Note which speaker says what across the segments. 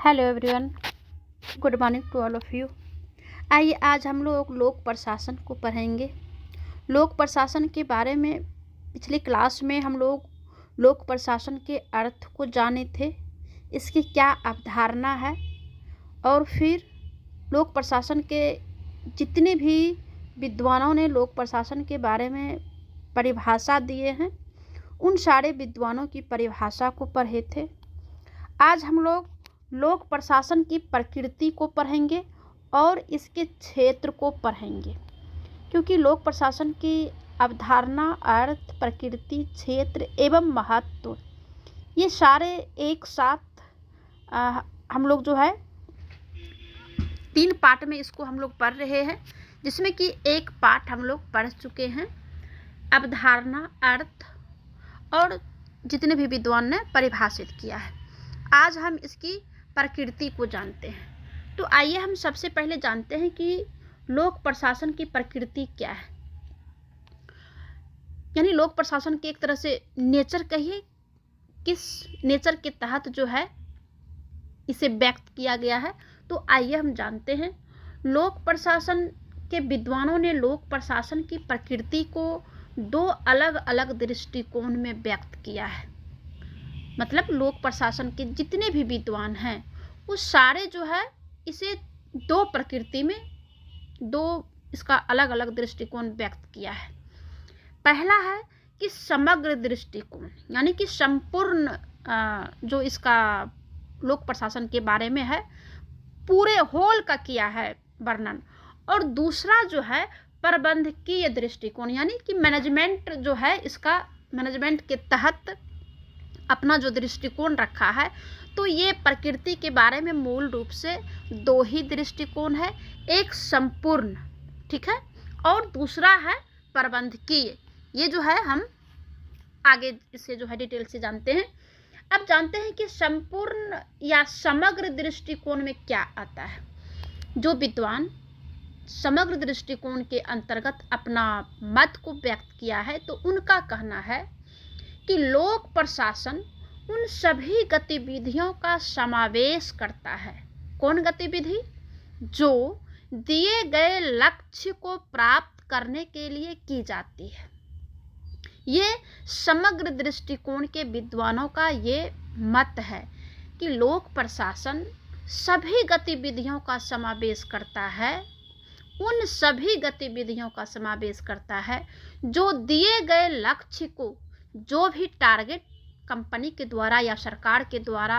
Speaker 1: Hello everyone, good morning to all of you. आइए आज हम लोग लोक प्रशासन को पढ़ेंगे। लोक प्रशासन के बारे में पिछली क्लास में हम लोग लोक प्रशासन के अर्थ को जाने थे, इसकी क्या अवधारणा है, और फिर लोक प्रशासन के जितने भी विद्वानों ने लोक प्रशासन के बारे में परिभाषा दिए हैं उन सारे विद्वानों की परिभाषा को पढ़े थे। आज हम लोग लोक प्रशासन की प्रकृति को पढ़ेंगे और इसके क्षेत्र को पढ़ेंगे, क्योंकि लोक प्रशासन की अवधारणा, अर्थ, प्रकृति, क्षेत्र एवं महत्व ये सारे एक साथ हम लोग जो है 3 पार्ट में इसको हम लोग पढ़ रहे हैं, जिसमें कि एक पार्ट हम लोग पढ़ चुके हैं, अवधारणा, अर्थ और जितने भी विद्वान ने परिभाषित किया है। आज हम इसकी प्रकृति को जानते हैं। तो आइए हम सबसे पहले जानते हैं कि लोक प्रशासन की प्रकृति क्या है। यानी लोक प्रशासन के एक तरह से नेचर कहिए, किस नेचर के तहत जो है इसे व्यक्त किया गया है। तो आइए हम जानते हैं। लोक प्रशासन के विद्वानों ने लोक प्रशासन की प्रकृति को 2 अलग अलग दृष्टिकोण में व्यक्त किया है। मतलब लोक प्रशासन के जितने भी विद्वान हैं वो सारे जो है इसे 2 प्रकृति में 2 इसका अलग अलग दृष्टिकोण व्यक्त किया है। पहला है कि समग्र दृष्टिकोण, यानी कि संपूर्ण जो इसका लोक प्रशासन के बारे में है पूरे होल का किया है वर्णन। और दूसरा जो है प्रबंधकीय दृष्टिकोण, यानी कि मैनेजमेंट जो है इसका मैनेजमेंट के तहत अपना जो दृष्टिकोण रखा है। तो ये प्रकृति के बारे में मूल रूप से 2 ही दृष्टिकोण है, एक संपूर्ण, ठीक है, और दूसरा है प्रबंधकीय। ये जो है हम आगे इसे जो है डिटेल से जानते हैं। अब जानते हैं कि संपूर्ण या समग्र दृष्टिकोण में क्या आता है। जो विद्वान समग्र दृष्टिकोण के अंतर्गत अपना मत को व्यक्त किया है तो उनका कहना है कि लोक प्रशासन उन सभी गतिविधियों का समावेश करता है। कौन गतिविधि? जो दिए गए लक्ष्य को प्राप्त करने के लिए की जाती है। ये समग्र दृष्टिकोण के विद्वानों का ये मत है कि लोक प्रशासन सभी गतिविधियों का समावेश करता है, उन सभी गतिविधियों का समावेश करता है जो दिए गए लक्ष्य को, जो भी टारगेट कंपनी के द्वारा या सरकार के द्वारा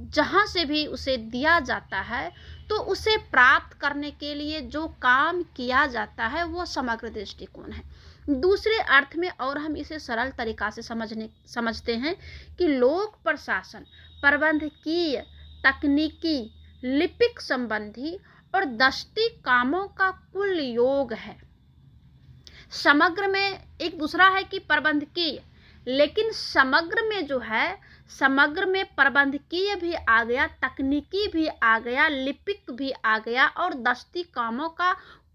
Speaker 1: जहाँ से भी उसे दिया जाता है तो उसे प्राप्त करने के लिए जो काम किया जाता है वो समग्र दृष्टिकोण है। दूसरे अर्थ में और हम इसे सरल तरीका से समझते हैं कि लोक प्रशासन प्रबंधकीय, तकनीकी, लिपिक संबंधी और दस्ती कामों का कुल योग है। समग्र में एक दूसरा है कि प्रबंधकीय, लेकिन समग्र में जो है, समग्र में प्रबंधकीय भी आ गया, तकनीकी भी आ गया, लिपिक भी आ गया और दस्ती कामों का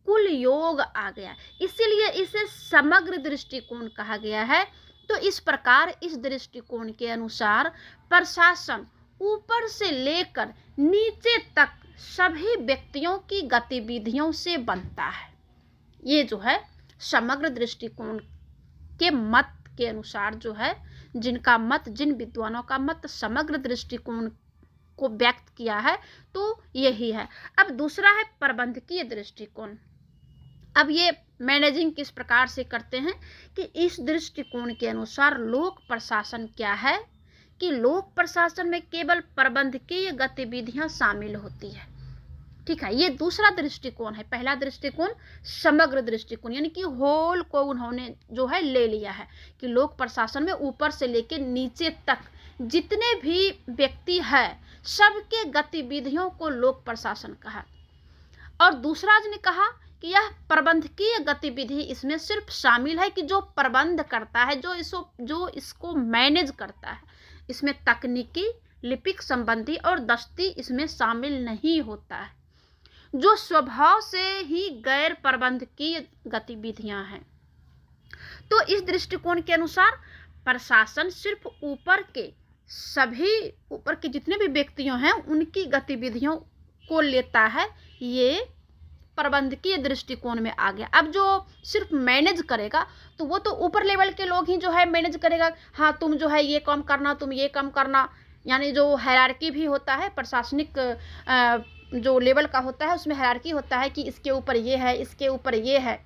Speaker 1: कुल योग आ गया, इसीलिए इसे समग्र दृष्टिकोण कहा गया है। तो इस प्रकार इस दृष्टिकोण के अनुसार प्रशासन ऊपर से लेकर नीचे तक सभी व्यक्तियों की गतिविधियों से बनता है। ये जो है समग्र दृष्टिकोण के मत के अनुसार जो है, जिनका मत, जिन विद्वानों का मत समग्र दृष्टिकोण को व्यक्त किया है तो यही है। अब दूसरा है प्रबंधकीय दृष्टिकोण। अब ये मैनेजिंग किस प्रकार से करते हैं कि इस दृष्टिकोण के अनुसार लोक प्रशासन क्या है कि लोक प्रशासन में केवल प्रबंधकीय गतिविधियां शामिल होती है, ठीक है। ये दूसरा दृष्टिकोण है। पहला दृष्टिकोण समग्र दृष्टिकोण, यानी कि होल को उन्होंने जो है ले लिया है कि लोक प्रशासन में ऊपर से लेकर नीचे तक जितने भी व्यक्ति है सबके गतिविधियों को लोक प्रशासन कहा। और दूसरा ने कहा कि यह प्रबंधकीय गतिविधि इसमें सिर्फ शामिल है कि जो प्रबंध करता है, जो इसको मैनेज करता है। इसमें तकनीकी, लिपिक संबंधी और दस्ती इसमें शामिल नहीं होता है, जो स्वभाव से ही गैर प्रबंधकीय गतिविधियां हैं। तो इस दृष्टिकोण के अनुसार प्रशासन सिर्फ ऊपर के सभी ऊपर के जितने भी व्यक्तियों हैं उनकी गतिविधियों को लेता है, ये प्रबंधकीय दृष्टिकोण में आ गया। अब जो सिर्फ मैनेज करेगा तो वो तो ऊपर लेवल के लोग ही जो है मैनेज करेगा, हाँ तुम जो है ये काम करना, तुम ये काम करना, यानी जो हायरार्की भी होता है प्रशासनिक जो लेवल का होता है उसमें हायरार्की होता है कि इसके ऊपर ये है, इसके ऊपर ये है।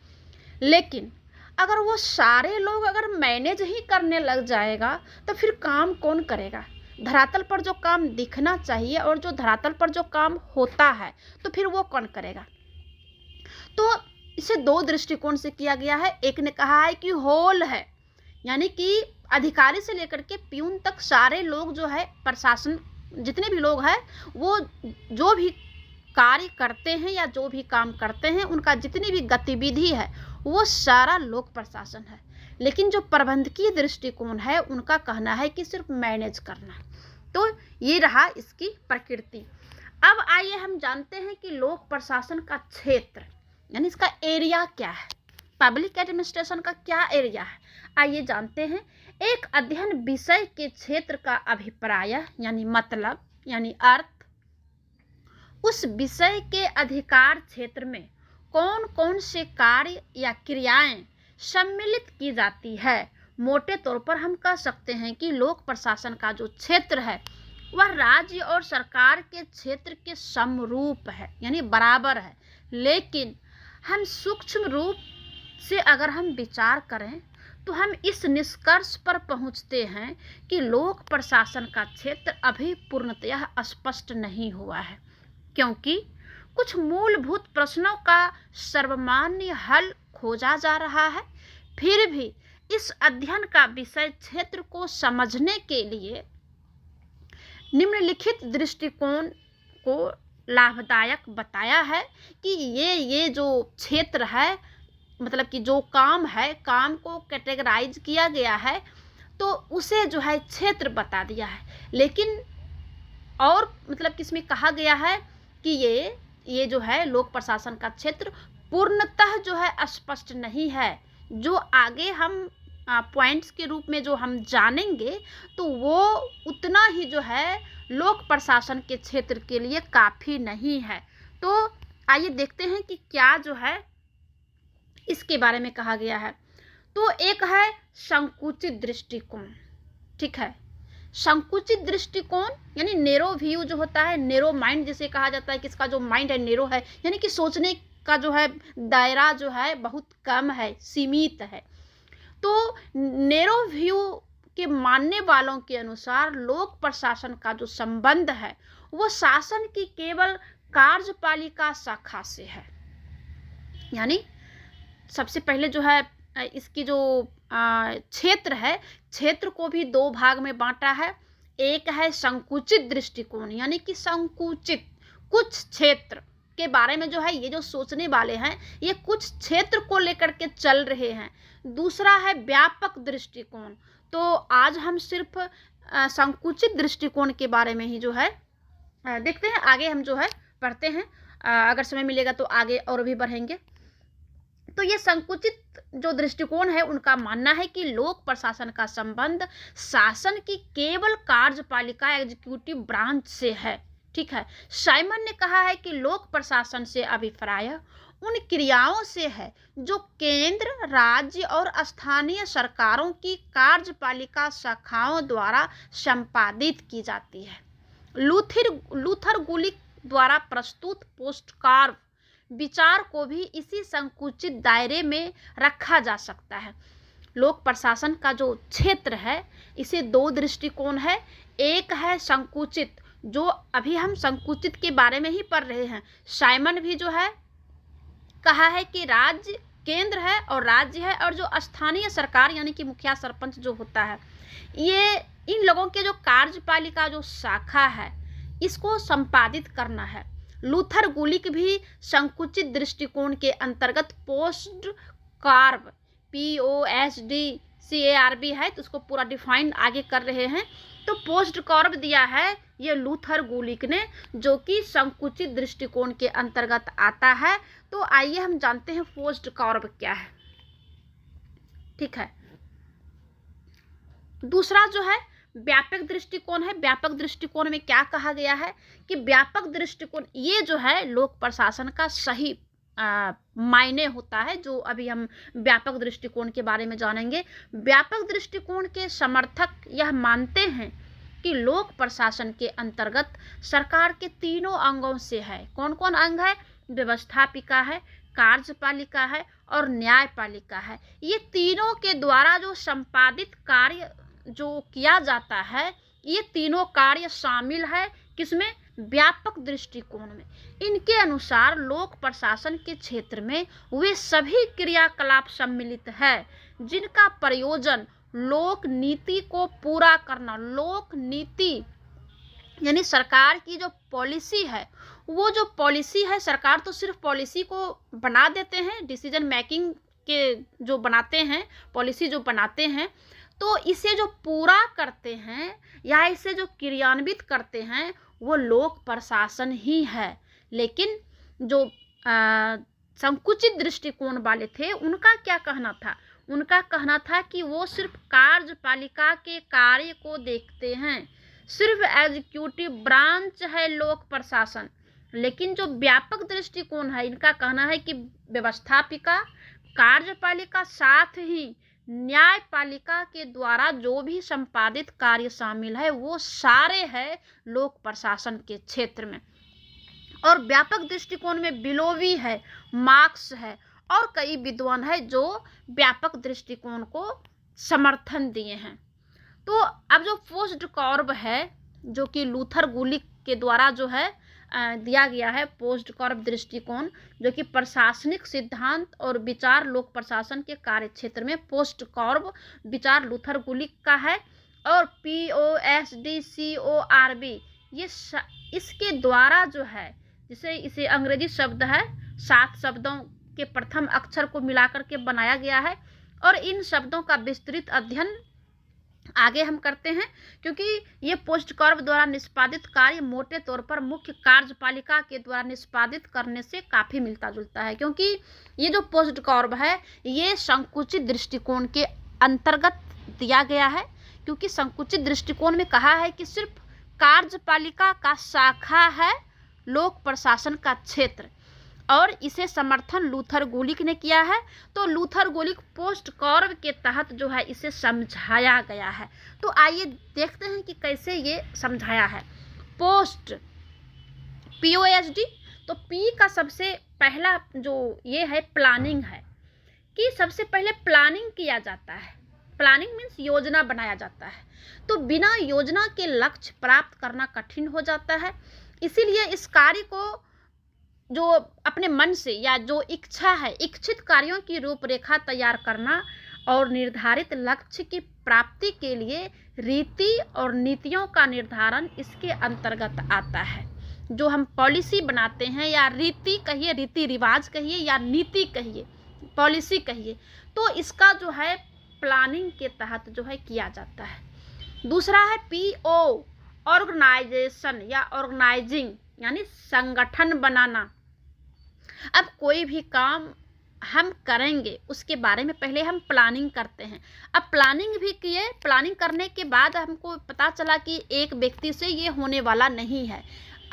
Speaker 1: लेकिन अगर वो सारे लोग अगर मैनेज ही करने लग जाएगा तो फिर काम कौन करेगा? धरातल पर जो काम दिखना चाहिए और जो धरातल पर जो काम होता है तो फिर वो कौन करेगा? तो इसे दो दृष्टिकोण से किया गया है। एक ने कहा है कि होल है, यानी कि अधिकारी से लेकर के प्यून तक सारे लोग जो है प्रशासन जितने भी लोग हैं वो जो भी कार्य करते हैं या जो भी काम करते हैं उनका जितनी भी गतिविधि है वो सारा लोक प्रशासन है। लेकिन जो प्रबंधकीय दृष्टिकोण है उनका कहना है कि सिर्फ मैनेज करना। तो ये रहा इसकी प्रकृति। अब आइए हम जानते हैं कि लोक प्रशासन का क्षेत्र यानी इसका एरिया क्या है, पब्लिक एडमिनिस्ट्रेशन का क्या एरिया है, आइए जानते हैं। एक अध्ययन विषय के क्षेत्र का अभिप्राय यानी मतलब यानी अर्थ, उस विषय के अधिकार क्षेत्र में कौन कौन से कार्य या क्रियाएं सम्मिलित की जाती है। मोटे तौर पर हम कह सकते हैं कि लोक प्रशासन का जो क्षेत्र है वह राज्य और सरकार के क्षेत्र के समरूप है यानी बराबर है। लेकिन हम सूक्ष्म रूप से अगर हम विचार करें तो हम इस निष्कर्ष पर पहुंचते हैं कि लोक प्रशासन का क्षेत्र अभी पूर्णतः स्पष्ट नहीं हुआ है, क्योंकि कुछ मूलभूत प्रश्नों का सर्वमान्य हल खोजा जा रहा है। फिर भी इस अध्ययन का विषय क्षेत्र को समझने के लिए निम्नलिखित दृष्टिकोण को लाभदायक बताया है कि ये जो क्षेत्र है मतलब कि जो काम है, काम को कैटेगराइज किया गया है तो उसे जो है क्षेत्र बता दिया है। लेकिन और मतलब कि इसमें कहा गया है कि ये जो है लोक प्रशासन का क्षेत्र पूर्णतः जो है स्पष्ट नहीं है। जो आगे हम पॉइंट्स के रूप में जो हम जानेंगे तो वो उतना ही जो है लोक प्रशासन के क्षेत्र के लिए काफ़ी नहीं है। तो आइए देखते हैं कि क्या जो है इसके बारे में कहा गया है। तो एक है संकुचित दृष्टिकोण, ठीक है। संकुचित दृष्टिकोण यानी नेरो व्यू जो होता है, नेरो माइंड जिसे कहा जाता है, किसका जो माइंड है नेरो है यानी कि सोचने का जो है दायरा जो है बहुत कम है, सीमित है। तो नेरो व्यू के मानने वालों के अनुसार लोक प्रशासन का जो संबंध है वो शासन की केवल कार्यपालिका शाखा से है। यानी सबसे पहले जो है इसकी जो क्षेत्र है, क्षेत्र को भी दो भाग में बांटा है। एक है संकुचित दृष्टिकोण यानी कि संकुचित कुछ क्षेत्र के बारे में जो है ये जो सोचने वाले हैं ये कुछ क्षेत्र को लेकर के चल रहे हैं। दूसरा है व्यापक दृष्टिकोण। तो आज हम सिर्फ संकुचित दृष्टिकोण के बारे में ही जो है देखते हैं, आगे हम जो है पढ़ते हैं, अगर समय मिलेगा तो आगे और भी बढ़ेंगे। तो ये संकुचित जो दृष्टिकोण है उनका मानना है कि लोक प्रशासन का संबंध शासन की केवल कार्यपालिका एग्जीक्यूटिव ब्रांच से है, ठीक है। साइमन ने कहा है कि लोक प्रशासन से अभिप्राय उन क्रियाओं से है जो केंद्र, राज्य और स्थानीय सरकारों की कार्यपालिका शाखाओं द्वारा संपादित की जाती है। लूथर गुलिक द्वारा प्रस्तुत पोस्टकार्ड विचार को भी इसी संकुचित दायरे में रखा जा सकता है। लोक प्रशासन का जो क्षेत्र है इसे दो दृष्टिकोण है। एक है संकुचित, जो अभी हम संकुचित के बारे में ही पढ़ रहे हैं। साइमन भी जो है कहा है कि राज्य केंद्र है और राज्य है और जो स्थानीय सरकार यानी कि मुखिया सरपंच जो होता है ये इन लोगों के जो कार्यपालिका जो शाखा है इसको संपादित करना है। लूथर गुलिक भी संकुचित दृष्टिकोण के अंतर्गत पोस्ट कार्ब POSTCARB है तो उसको पूरा डिफाइन आगे कर रहे हैं। तो पोस्ट कार्ब दिया है ये लूथर गुलिक ने जो कि संकुचित दृष्टिकोण के अंतर्गत आता है। तो आइए हम जानते हैं पोस्ट कार्ब क्या है, ठीक है। दूसरा जो है व्यापक दृष्टिकोण है। व्यापक दृष्टिकोण में क्या कहा गया है कि व्यापक दृष्टिकोण ये जो है लोक प्रशासन का सही मायने होता है, जो अभी हम व्यापक दृष्टिकोण के बारे में जानेंगे। व्यापक दृष्टिकोण के समर्थक यह मानते हैं कि लोक प्रशासन के अंतर्गत सरकार के तीनों अंगों से है। कौन कौन अंग है? व्यवस्थापिका है, कार्यपालिका है और न्यायपालिका है। ये तीनों के द्वारा जो संपादित कार्य जो किया जाता है, ये तीनों कार्य शामिल है किसमें? व्यापक दृष्टिकोण में। इनके अनुसार लोक प्रशासन के क्षेत्र में वे सभी क्रियाकलाप सम्मिलित है जिनका प्रयोजन लोक नीति को पूरा करना। लोक नीति यानी सरकार की जो पॉलिसी है, वो जो पॉलिसी है, सरकार तो सिर्फ पॉलिसी को बना देते हैं, डिसीजन मेकिंग के जो बनाते हैं, पॉलिसी जो बनाते हैं, तो इसे जो पूरा करते हैं या इसे जो क्रियान्वित करते हैं वो लोक प्रशासन ही है। लेकिन जो संकुचित दृष्टिकोण वाले थे उनका क्या कहना था? उनका कहना था कि वो सिर्फ कार्यपालिका के कार्य को देखते हैं, सिर्फ एग्जीक्यूटिव ब्रांच है लोक प्रशासन। लेकिन जो व्यापक दृष्टिकोण है, इनका कहना है कि व्यवस्थापिका, कार्यपालिका साथ ही न्यायपालिका के द्वारा जो भी संपादित कार्य शामिल है वो सारे हैं लोक प्रशासन के क्षेत्र में। और व्यापक दृष्टिकोण में बिलोवी है, मार्क्स है और कई विद्वान है जो व्यापक दृष्टिकोण को समर्थन दिए हैं। तो अब जो पोस्ट कॉर्ब है, जो कि लूथर गुलिक के द्वारा जो है दिया गया है, पोस्ट कॉर्ब दृष्टिकोण, जो कि प्रशासनिक सिद्धांत और विचार लोक प्रशासन के कार्य क्षेत्र में पोस्ट कॉर्ब विचार लूथर गुलिक का है। और POSDCORB ये इसके द्वारा जो है, जिसे इसे अंग्रेजी शब्द है, 7 शब्दों के प्रथम अक्षर को मिलाकर के बनाया गया है। और इन शब्दों का विस्तृत अध्ययन आगे हम करते हैं, क्योंकि ये पोस्ट कॉर्ब द्वारा निष्पादित कार्य मोटे तौर पर मुख्य कार्यपालिका के द्वारा निष्पादित करने से काफ़ी मिलता जुलता है। क्योंकि ये जो पोस्ट कॉर्ब है ये संकुचित दृष्टिकोण के अंतर्गत दिया गया है, क्योंकि संकुचित दृष्टिकोण में कहा है कि सिर्फ कार्यपालिका का शाखा है लोक प्रशासन का क्षेत्र, और इसे समर्थन लूथर गुलिक ने किया है। तो लूथर गुलिक पोस्ट कॉर्ब के तहत जो है इसे समझाया गया है। तो आइए देखते हैं कि कैसे ये समझाया है। पोस्ट POSD, तो P का सबसे पहला जो ये है प्लानिंग है, कि सबसे पहले प्लानिंग किया जाता है। प्लानिंग मीन्स योजना बनाया जाता है। तो बिना योजना के लक्ष्य प्राप्त करना कठिन हो जाता है। इसीलिए इस कार्य को जो अपने मन से या जो इच्छा है, इच्छित कार्यों की रूपरेखा तैयार करना और निर्धारित लक्ष्य की प्राप्ति के लिए रीति और नीतियों का निर्धारण इसके अंतर्गत आता है। जो हम पॉलिसी बनाते हैं, या रीति कहिए, रीति रिवाज कहिए, या नीति कहिए, पॉलिसी कहिए, तो इसका जो है प्लानिंग के तहत जो है किया जाता है। दूसरा है PO, ऑर्गेनाइजेशन या ऑर्गेनाइजिंग, यानी संगठन बनाना। अब कोई भी काम हम करेंगे उसके बारे में पहले हम प्लानिंग करते हैं। अब प्लानिंग भी किए, प्लानिंग करने के बाद हमको पता चला कि एक व्यक्ति से ये होने वाला नहीं है,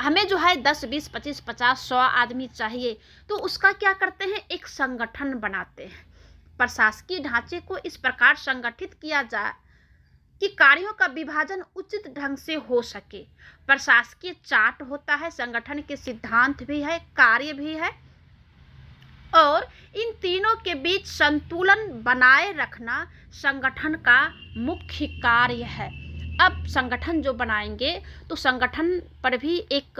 Speaker 1: हमें जो है 10, 20, 25, 50, 100 आदमी चाहिए। तो उसका क्या करते हैं? एक संगठन बनाते हैं। प्रशासकीय ढांचे को इस प्रकार संगठित किया जाए कि कार्यों का विभाजन उचित ढंग से हो सके। प्रशासकीय चार्ट होता है, संगठन के सिद्धांत भी है, कार्य भी है, और इन तीनों के बीच संतुलन बनाए रखना संगठन का मुख्य कार्य है। अब संगठन जो बनाएंगे तो संगठन पर भी एक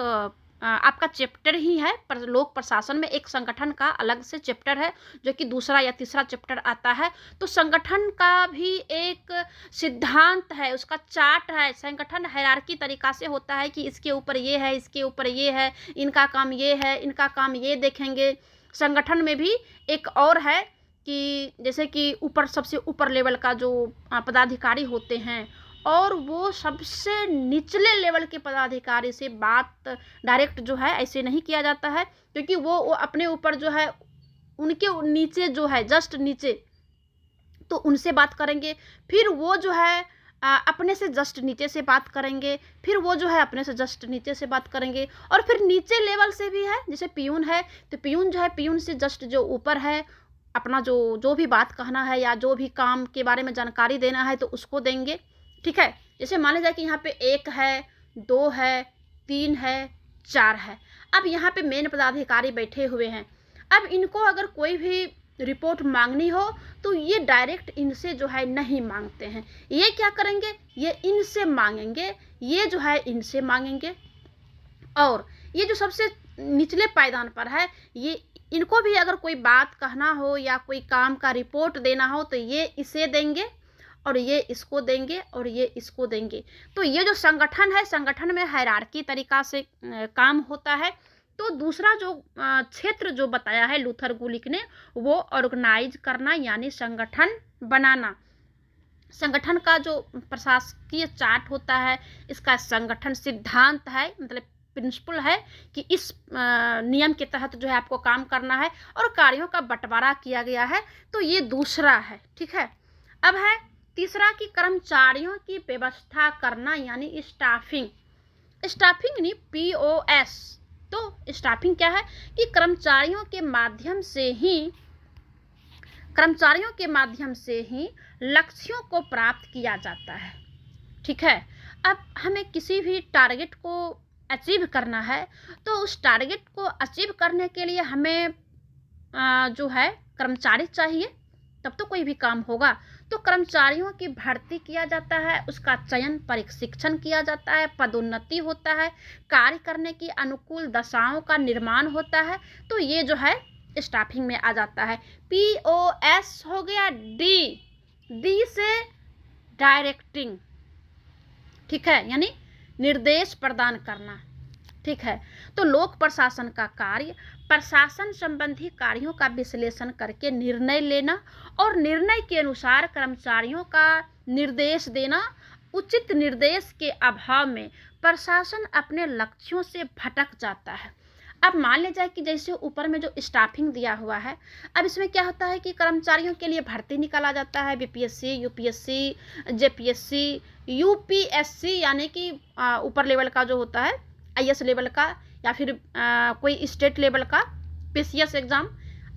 Speaker 1: आपका चैप्टर ही है, पर लोक प्रशासन में एक संगठन का अलग से चैप्टर है, जो कि दूसरा या तीसरा चैप्टर आता है। तो संगठन का भी एक सिद्धांत है, उसका चार्ट है। संगठन हायरार्की तरीका से होता है कि इसके ऊपर ये है, इसके ऊपर ये है, इनका काम ये है, इनका काम ये देखेंगे। संगठन में भी एक और है कि जैसे कि ऊपर, सबसे ऊपर लेवल का जो पदाधिकारी होते हैं, और वो सबसे निचले लेवल के पदाधिकारी से बात डायरेक्ट जो है ऐसे नहीं किया जाता है, क्योंकि वो अपने ऊपर जो है, उनके नीचे जो है, जस्ट नीचे, तो उनसे बात करेंगे। फिर वो जो है अपने से जस्ट नीचे से बात करेंगे, फिर वो जो है अपने से जस्ट नीचे से बात करेंगे, और फिर नीचे लेवल से भी है, जैसे पियून है तो पियून जो है पियून से जस्ट जो ऊपर है अपना जो भी बात कहना है या जो भी काम के बारे में जानकारी देना है तो उसको देंगे। ठीक है, जैसे मान लीजिए कि यहाँ पे 1 है, 2 है, 3 है, 4 है। अब यहाँ पे मेन पदाधिकारी बैठे हुए हैं। अब इनको अगर कोई भी रिपोर्ट मांगनी हो तो ये डायरेक्ट इनसे जो है नहीं मांगते हैं, ये क्या करेंगे, ये इनसे मांगेंगे, ये जो है इनसे मांगेंगे। और ये जो सबसे निचले पायदान पर है, ये इनको भी अगर कोई बात कहना हो या कोई काम का रिपोर्ट देना हो तो ये इसे देंगे, और ये इसको देंगे, और ये इसको देंगे। तो ये जो संगठन है, संगठन में हायरार्की तरीका से काम होता है। तो दूसरा जो क्षेत्र जो बताया है लूथर गुलिक ने, वो ऑर्गेनाइज करना यानी संगठन बनाना। संगठन का जो प्रशासकीय चार्ट होता है, इसका संगठन सिद्धांत है, मतलब प्रिंसिपल है कि इस नियम के तहत जो है आपको काम करना है, और कार्यों का बंटवारा किया गया है। तो ये दूसरा है। ठीक है, अब है तीसरा कि कर्मचारियों की व्यवस्था करना यानी स्टाफिंग। स्टाफिंग नहीं, POS। तो स्टाफिंग क्या है कि कर्मचारियों के माध्यम से ही लक्ष्यों को प्राप्त किया जाता है। ठीक है, अब हमें किसी भी टारगेट को अचीव करना है तो उस टारगेट को अचीव करने के लिए हमें जो है कर्मचारी चाहिए, तब तो कोई भी काम होगा। तो कर्मचारियों की भर्ती किया जाता है, उसका चयन प्रशिक्षण किया जाता है, पदोन्नति होता है, कार्य करने की अनुकूल दशाओं का निर्माण होता है। तो ये जो है स्टाफिंग में आ जाता है। POS हो गया। डी से डायरेक्टिंग। ठीक है, यानी निर्देश प्रदान करना। ठीक है, तो लोक प्रशासन का कार्य प्रशासन संबंधी कार्यों का विश्लेषण करके निर्णय लेना और निर्णय के अनुसार कर्मचारियों का निर्देश देना। उचित निर्देश के अभाव में प्रशासन अपने लक्ष्यों से भटक जाता है। अब मान ले जाए कि जैसे ऊपर में जो स्टाफिंग दिया हुआ है, अब इसमें क्या होता है कि कर्मचारियों के लिए भर्ती निकाला जाता है, BPSC, UPSC, JPSC, UPSC यानी कि ऊपर लेवल का जो होता है IS लेवल का, या फिर कोई स्टेट लेवल का PCS एग्ज़ाम,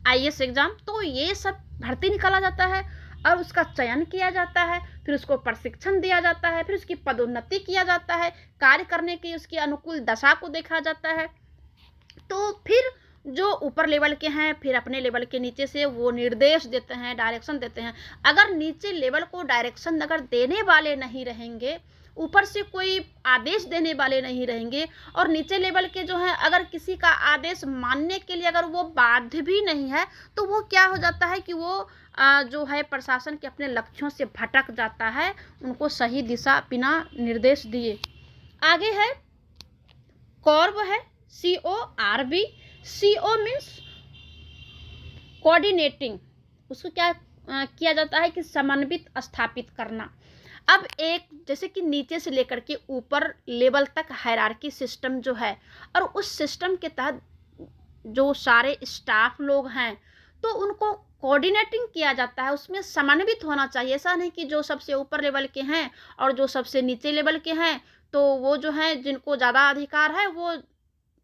Speaker 1: IS एग्ज़ाम। तो ये सब भर्ती निकाला जाता है और उसका चयन किया जाता है, फिर उसको प्रशिक्षण दिया जाता है, फिर उसकी पदोन्नति किया जाता है, कार्य करने की उसकी अनुकूल दशा को देखा जाता है। तो फिर जो ऊपर लेवल के हैं फिर अपने लेवल के नीचे से वो निर्देश देते हैं, डायरेक्शन देते हैं। अगर नीचे लेवल को डायरेक्शन अगर देने वाले नहीं रहेंगे, ऊपर से कोई आदेश देने वाले नहीं रहेंगे, और नीचे लेवल के जो हैं अगर किसी का आदेश मानने के लिए अगर वो बाध्य भी नहीं है, तो वो क्या हो जाता है कि वो जो है प्रशासन के अपने लक्ष्यों से भटक जाता है, उनको सही दिशा बिना निर्देश दिए। आगे है कॉर्ब है, CORB। CO means coordinating. उसको क्या किया जाता है कि समन्वित स्थापित करना। अब एक जैसे कि नीचे से लेकर के ऊपर लेवल तक हायरार्की सिस्टम जो है, और उस सिस्टम के तहत जो सारे स्टाफ लोग हैं तो उनको कोऑर्डिनेटिंग किया जाता है, उसमें समन्वित होना चाहिए। ऐसा नहीं कि जो सबसे ऊपर लेवल के हैं और जो सबसे नीचे लेवल के हैं तो वो जो है जिनको ज़्यादा अधिकार है वो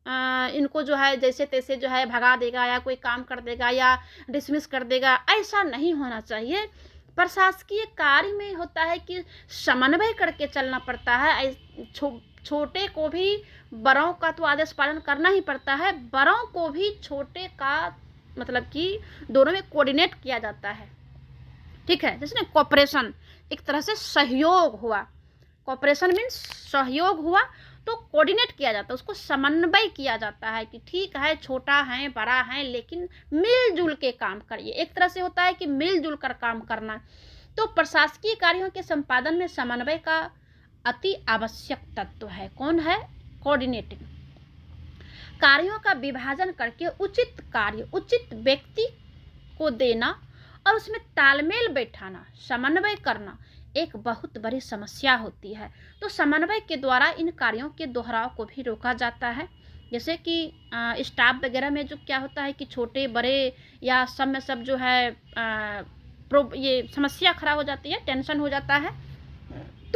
Speaker 1: इनको जो है जैसे तैसे जो है भगा देगा या कोई काम कर देगा या डिसमिस कर देगा, ऐसा नहीं होना चाहिए। प्रशासकीय कार्य में होता है कि समन्वय करके चलना पड़ता है। छोटे को भी बड़ों का तो आदेश पालन करना ही पड़ता है, बड़ों को भी छोटे का मतलब कि दोनों में कोऑर्डिनेट किया जाता है। ठीक है, जैसे ना कोऑपरेशन, एक तरह से सहयोग हुआ। कोऑपरेशन मीन्स सहयोग हुआ, तो कोऑर्डिनेट किया जाता है, उसको समन्वय किया जाता है कि ठीक है छोटा है बड़ा है लेकिन मिलजुल के काम करिए। एक तरह से होता है कि मिलजुल कर काम करना। तो प्रशासकीय कार्यों के संपादन में समन्वय का अति आवश्यक तत्व है। कौन है? कोऑर्डिनेटिंग। कार्यों का विभाजन करके उचित कार्य उचित व्यक्ति को देना और उसमें तालमेल बैठाना, समन्वय करना एक बहुत बड़ी समस्या होती है। तो समन्वय के द्वारा इन कार्यों के दोहराव को भी रोका जाता है। जैसे कि स्टाफ वगैरह में जो क्या होता है कि छोटे बड़े या सब में सब जो है ये समस्या खड़ा हो जाती है, टेंशन हो जाता है।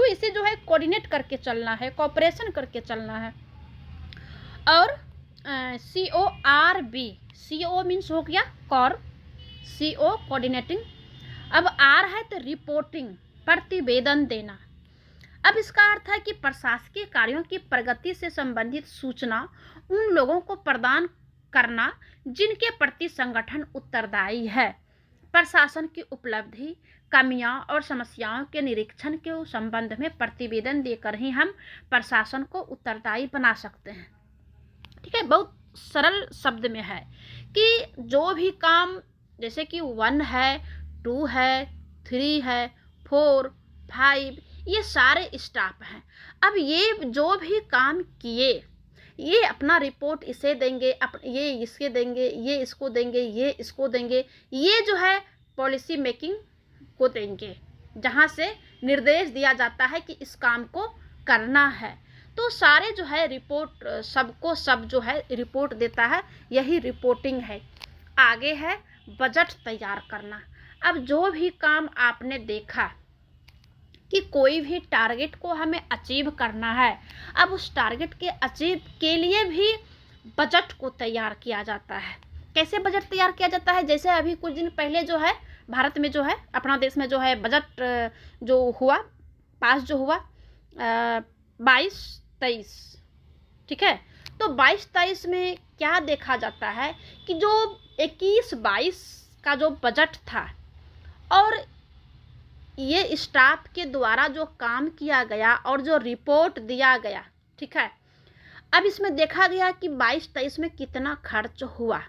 Speaker 1: तो इसे जो है कोऑर्डिनेट करके चलना है, कोऑपरेशन करके चलना है। और CORB, CO मीन्स हो गया कॉर, CO कोऑर्डिनेटिंग। अब R है तो रिपोर्टिंग, प्रतिवेदन देना। अब इसका अर्थ है कि प्रशासकीय कार्यों की प्रगति से संबंधित सूचना उन लोगों को प्रदान करना जिनके प्रति संगठन उत्तरदायी है। प्रशासन की उपलब्धि, कमियां और समस्याओं के निरीक्षण के संबंध में प्रतिवेदन देकर ही हम प्रशासन को उत्तरदायी बना सकते हैं। ठीक है, बहुत सरल शब्द में है कि जो भी काम, जैसे कि 1 है, 2 है, 3 है, 4, 5, ये सारे स्टाफ हैं। अब ये जो भी काम किए, ये अपना रिपोर्ट इसे देंगे, ये इसके देंगे, ये इसको देंगे, ये इसको देंगे, ये जो है पॉलिसी मेकिंग को देंगे, जहाँ से निर्देश दिया जाता है कि इस काम को करना है। तो सारे जो है रिपोर्ट, सबको सब जो है रिपोर्ट देता है, यही रिपोर्टिंग है। आगे है बजट तैयार करना। अब जो भी काम आपने देखा कि कोई भी टारगेट को हमें अचीव करना है, अब उस टारगेट के अचीव के लिए भी बजट को तैयार किया जाता है। कैसे बजट तैयार किया जाता है? जैसे अभी कुछ दिन पहले जो है भारत में जो है, अपना देश में जो है बजट जो हुआ, पास जो हुआ 22-23, ठीक है। तो 22-23 में क्या देखा जाता है कि जो 21-22 का जो बजट था और ये स्टाफ के द्वारा जो काम किया गया और जो रिपोर्ट दिया गया, ठीक है, अब इसमें देखा गया कि 22-23 में कितना खर्च हुआ।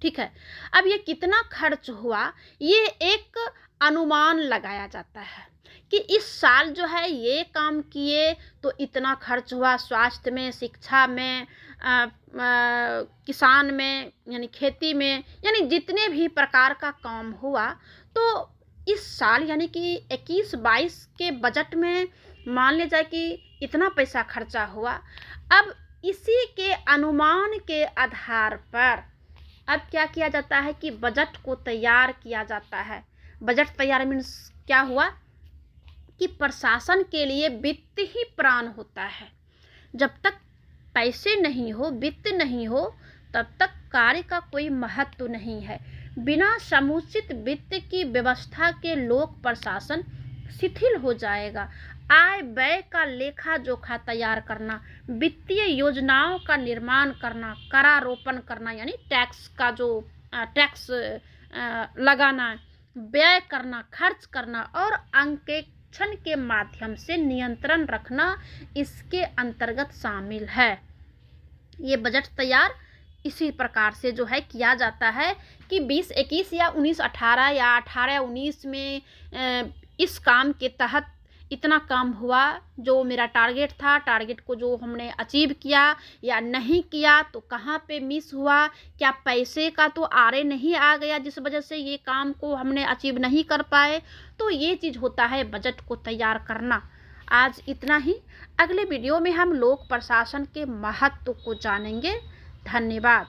Speaker 1: ठीक है, अब ये कितना खर्च हुआ, ये एक अनुमान लगाया जाता है कि इस साल जो है ये काम किए तो इतना खर्च हुआ, स्वास्थ्य में, शिक्षा में, किसान में यानी खेती में, यानी जितने भी प्रकार का काम हुआ, तो इस साल यानी कि 21-22 के बजट में मान लिया जाए कि इतना पैसा खर्चा हुआ। अब इसी के अनुमान के आधार पर अब क्या किया जाता है कि बजट को तैयार किया जाता है। बजट तैयार मीन्स क्या हुआ कि प्रशासन के लिए वित्त ही प्राण होता है। जब तक पैसे नहीं हो, वित्त नहीं हो, तब तक कार्य का कोई महत्व नहीं है। बिना समुचित वित्त की व्यवस्था के लोक प्रशासन शिथिल हो जाएगा। आय व्यय का लेखा जोखा तैयार करना, वित्तीय योजनाओं का निर्माण करना, करारोपण करना यानी टैक्स का जो टैक्स लगाना, व्यय करना, खर्च करना और अंकेक्षण के माध्यम से नियंत्रण रखना इसके अंतर्गत शामिल है। ये बजट तैयार इसी प्रकार से जो है किया जाता है कि 20-21 या 19-18 या 18-19 में इस काम के तहत इतना काम हुआ, जो मेरा टारगेट था, टारगेट को जो हमने अचीव किया या नहीं किया, तो कहाँ पे मिस हुआ, क्या पैसे का तो आरे नहीं आ गया जिस वजह से ये काम को हमने अचीव नहीं कर पाए। तो ये चीज़ होता है बजट को तैयार करना। आज इतना ही। अगले वीडियो में हम लोक प्रशासन के महत्व को जानेंगे। धन्यवाद।